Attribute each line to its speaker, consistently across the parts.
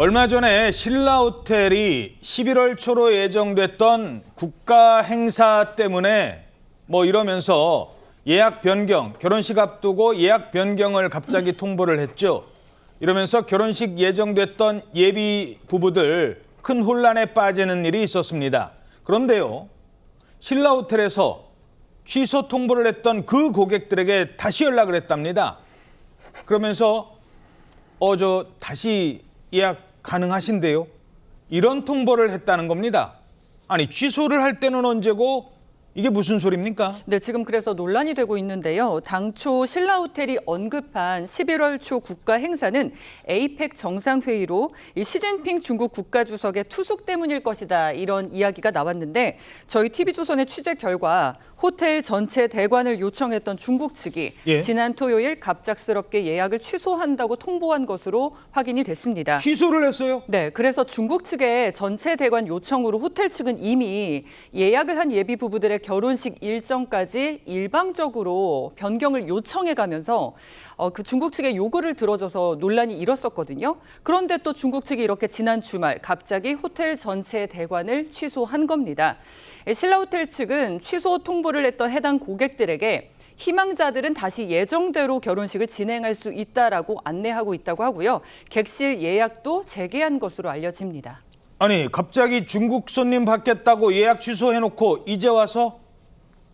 Speaker 1: 얼마 전에 신라호텔이 11월 초로 예정됐던 국가 행사 때문에 이러면서 예약 변경, 결혼식 앞두고 예약 변경을 갑자기 통보를 했죠. 이러면서 결혼식 예정됐던 예비 부부들 큰 혼란에 빠지는 일이 있었습니다. 그런데요, 신라호텔에서 취소 통보를 했던 그 고객들에게 다시 연락을 했답니다. 그러면서 다시 예약 가능하신데요? 이런 통보를 했다는 겁니다. 아니, 취소를 할 때는 언제고 이게 무슨 소리입니까?
Speaker 2: 네, 지금 그래서 논란이 되고 있는데요. 당초 신라호텔이 언급한 11월 초 국가 행사는 에이펙 정상회의로 이 시진핑 중국 국가주석의 투숙 때문일 것이다, 이런 이야기가 나왔는데 저희 TV조선의 취재 결과 호텔 전체 대관을 요청했던 중국 측이 지난 토요일 갑작스럽게 예약을 취소한다고 통보한 것으로 확인이 됐습니다.
Speaker 1: 취소를 했어요?
Speaker 2: 네, 그래서 중국 측의 전체 대관 요청으로 호텔 측은 이미 예약을 한 예비 부부들의 결혼식 일정까지 일방적으로 변경을 요청해가면서 그 중국 측의 요구를 들어줘서 논란이 일었었거든요. 그런데 또 중국 측이 이렇게 지난 주말 갑자기 호텔 전체 대관을 취소한 겁니다. 신라호텔 측은 취소 통보를 했던 해당 고객들에게 희망자들은 다시 예정대로 결혼식을 진행할 수 있다라고 안내하고 있다고 하고요. 객실 예약도 재개한 것으로 알려집니다.
Speaker 1: 아니, 갑자기 중국 손님 받겠다고 예약 취소해놓고 이제 와서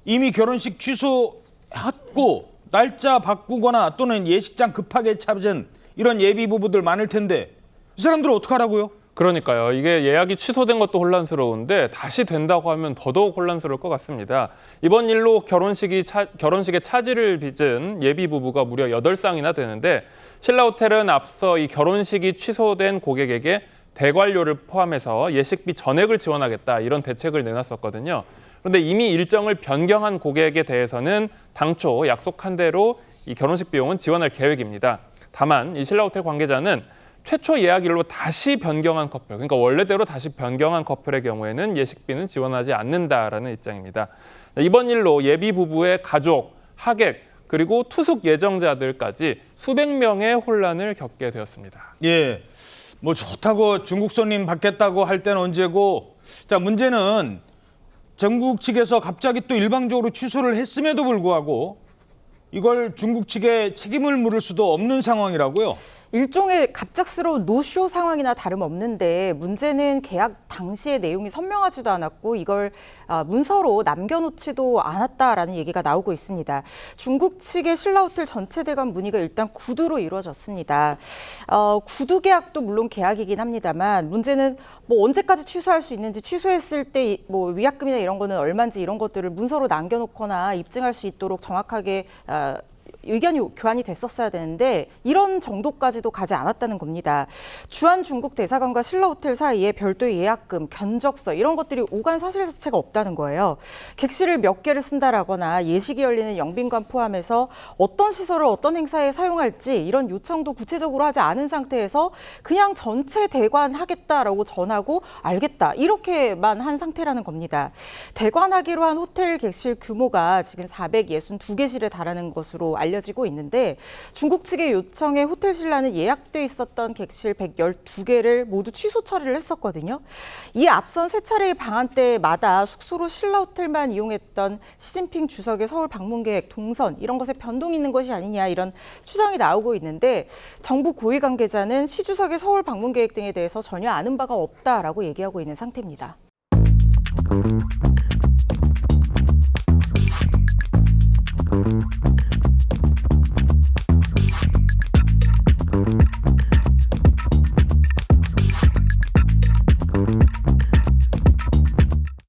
Speaker 1: 이미 결혼식 취소했고 날짜 바꾸거나 또는 예식장 급하게 찾은 이런 예비 부부들 많을 텐데 이 사람들 어떡하라고요?
Speaker 3: 그러니까요. 이게 예약이 취소된 것도 혼란스러운데 다시 된다고 하면 더더욱 혼란스러울 것 같습니다. 이번 일로 결혼식에 차질을 빚은 예비 부부가 무려 8쌍이나 되는데 신라호텔은 앞서 이 결혼식이 취소된 고객에게 대관료를 포함해서 예식비 전액을 지원하겠다, 이런 대책을 내놨었거든요. 그런데 이미 일정을 변경한 고객에 대해서는 당초 약속한 대로 이 결혼식 비용은 지원할 계획입니다. 다만 이 신라호텔 관계자는 최초 예약일로 다시 변경한 커플, 그러니까 원래대로 다시 변경한 커플의 경우에는 예식비는 지원하지 않는다라는 입장입니다. 이번 일로 예비 부부의 가족, 하객, 그리고 투숙 예정자들까지 수백 명의 혼란을 겪게 되었습니다.
Speaker 1: 예. 좋다고 중국 손님 받겠다고 할 때는 언제고, 자, 문제는 중국 측에서 갑자기 또 일방적으로 취소를 했음에도 불구하고 이걸 중국 측에 책임을 물을 수도 없는 상황이라고요?
Speaker 4: 일종의 갑작스러운 노쇼 상황이나 다름없는데 문제는 계약 당시의 내용이 선명하지도 않았고 이걸 문서로 남겨놓지도 않았다라는 얘기가 나오고 있습니다. 중국 측의 신라호텔 전체 대관 문의가 일단 구두로 이루어졌습니다. 구두 계약도 물론 계약이긴 합니다만 문제는 언제까지 취소할 수 있는지, 취소했을 때 위약금이나 이런 거는 얼마인지 이런 것들을 문서로 남겨놓거나 입증할 수 있도록 정확하게 의견이 교환이 됐었어야 되는데 이런 정도까지도 가지 않았다는 겁니다. 주한 중국 대사관과 신라호텔 사이에 별도의 예약금, 견적서 이런 것들이 오간 사실 자체가 없다는 거예요. 객실을 몇 개를 쓴다라거나 예식이 열리는 영빈관 포함해서 어떤 시설을 어떤 행사에 사용할지 이런 요청도 구체적으로 하지 않은 상태에서 그냥 전체 대관하겠다라고 전하고 알겠다, 이렇게만 한 상태라는 겁니다. 대관하기로 한 호텔 객실 규모가 지금 462개실에 달하는 것으로 알려지고 있는데 중국 측의 요청에 호텔 신라는 예약돼 있었던 객실 112개를 모두 취소 처리를 했었거든요. 이에 앞선 세 차례의 방한 때마다 숙소로 신라호텔만 이용했던 시진핑 주석의 서울 방문 계획, 동선 이런 것에 변동이 있는 것이 아니냐, 이런 추정이 나오고 있는데 정부 고위 관계자는 시 주석의 서울 방문 계획 등에 대해서 전혀 아는 바가 없다라고 얘기하고 있는 상태입니다.